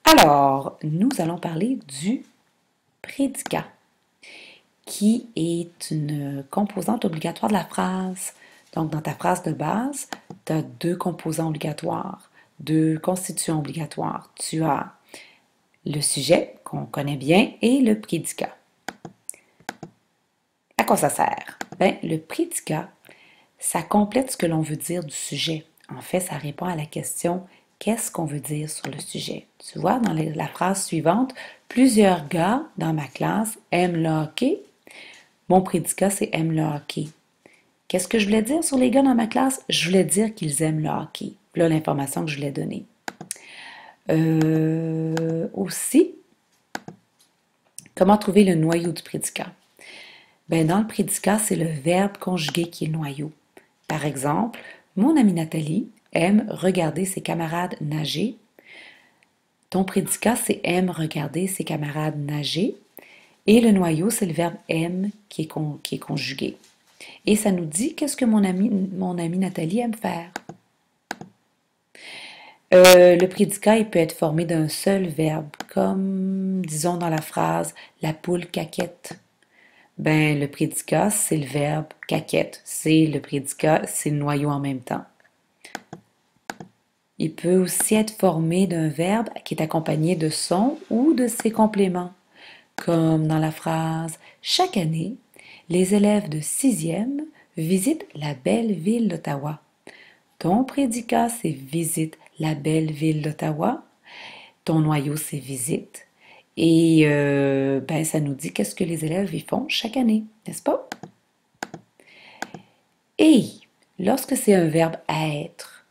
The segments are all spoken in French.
Alors, nous allons parler du prédicat, qui est une composante obligatoire de la phrase. Donc, dans ta phrase de base, tu as deux composants obligatoires, deux constituants obligatoires. Tu as le sujet, qu'on connaît bien, et le prédicat. À quoi ça sert? Bien, le prédicat, ça complète ce que l'on veut dire du sujet. En fait, ça répond à la question qu'est-ce qu'on veut dire sur le sujet. Tu vois, dans la phrase suivante, plusieurs gars dans ma classe aiment le hockey. Mon prédicat, c'est aiment le hockey. Qu'est-ce que je voulais dire sur les gars dans ma classe? Je voulais dire qu'ils aiment le hockey. Voilà l'information que je voulais donner. Aussi, comment trouver le noyau du prédicat? Ben, dans le prédicat, c'est le verbe conjugué qui est le noyau. Par exemple, mon amie Nathalie aime regarder ses camarades nager. Ton prédicat, c'est aime regarder ses camarades nager. Et le noyau, c'est le verbe aime qui est conjugué. Et ça nous dit qu'est-ce que mon amie Nathalie aime faire. Le prédicat, il peut être formé d'un seul verbe, comme, disons dans la phrase, la poule caquette. Ben, le prédicat, c'est le verbe caquette. C'est le prédicat, c'est le noyau en même temps. Il peut aussi être formé d'un verbe qui est accompagné de son ou de ses compléments, comme dans la phrase « Chaque année, les élèves de 6e visitent la belle ville d'Ottawa. » Ton prédicat, c'est « visite la belle ville d'Ottawa ». Ton noyau, c'est « visite ». Et ben, ça nous dit qu'est-ce que les élèves y font chaque année, n'est-ce pas? Et lorsque c'est un verbe être,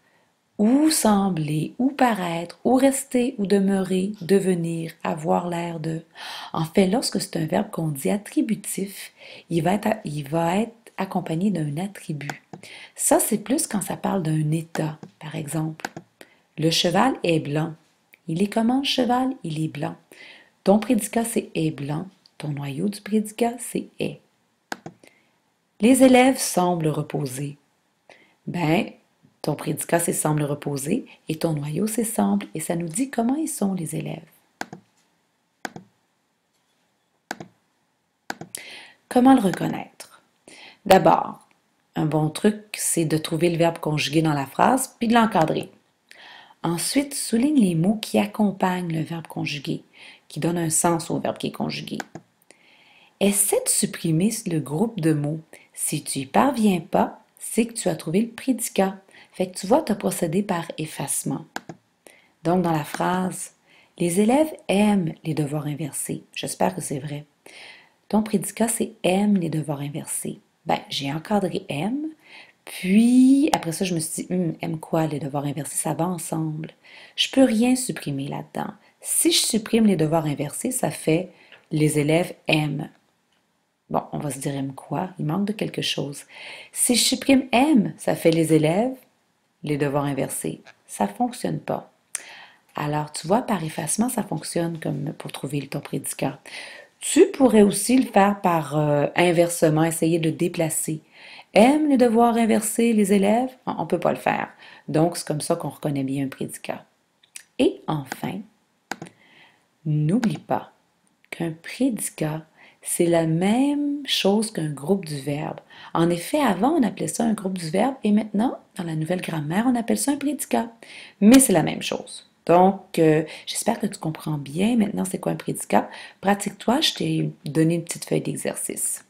ou sembler, ou paraître, ou rester, ou demeurer, devenir, avoir l'air de. En fait, lorsque c'est un verbe qu'on dit attributif, il va être accompagné d'un attribut. Ça, c'est plus quand ça parle d'un état, par exemple. Le cheval est blanc. Il est comment, le cheval? Il est blanc. Ton prédicat, c'est est blanc. Ton noyau du prédicat, c'est est. Les élèves semblent reposés. Ben, ton prédicat, c'est semble reposer et ton noyau, c'est semble. Et ça nous dit comment ils sont, les élèves. Comment le reconnaître? D'abord, un bon truc, c'est de trouver le verbe conjugué dans la phrase puis de l'encadrer. Ensuite, souligne les mots qui accompagnent le verbe conjugué, qui donnent un sens au verbe qui est conjugué. Essaie de supprimer le groupe de mots. Si tu n'y parviens pas, c'est que tu as trouvé le prédicat. Fait que tu vois, tu as procédé par effacement. Donc, dans la phrase, les élèves aiment les devoirs inversés. J'espère que c'est vrai. Ton prédicat, c'est aiment les devoirs inversés. Ben, j'ai encadré aime, puis après ça, je me suis dit, aime quoi les devoirs inversés? Ça va ensemble. Je peux rien supprimer là-dedans. Si je supprime les devoirs inversés, ça fait les élèves aiment. Bon, on va se dire aime quoi? Il manque de quelque chose. Si je supprime aime, ça fait les élèves, les devoirs inversés. Ça ne fonctionne pas. Alors, tu vois, par effacement, ça fonctionne comme pour trouver ton prédicat. Tu pourrais aussi le faire par inversement, essayer de le déplacer. Aiment les devoirs inversés, les élèves? On ne peut pas le faire. Donc, c'est comme ça qu'on reconnaît bien un prédicat. Et enfin, n'oublie pas qu'un prédicat, c'est la même chose qu'un groupe du verbe. En effet, avant, on appelait ça un groupe du verbe et maintenant, dans la nouvelle grammaire, on appelle ça un prédicat. Mais c'est la même chose. Donc, j'espère que tu comprends bien maintenant c'est quoi un prédicat. Pratique-toi, je t'ai donné une petite feuille d'exercice.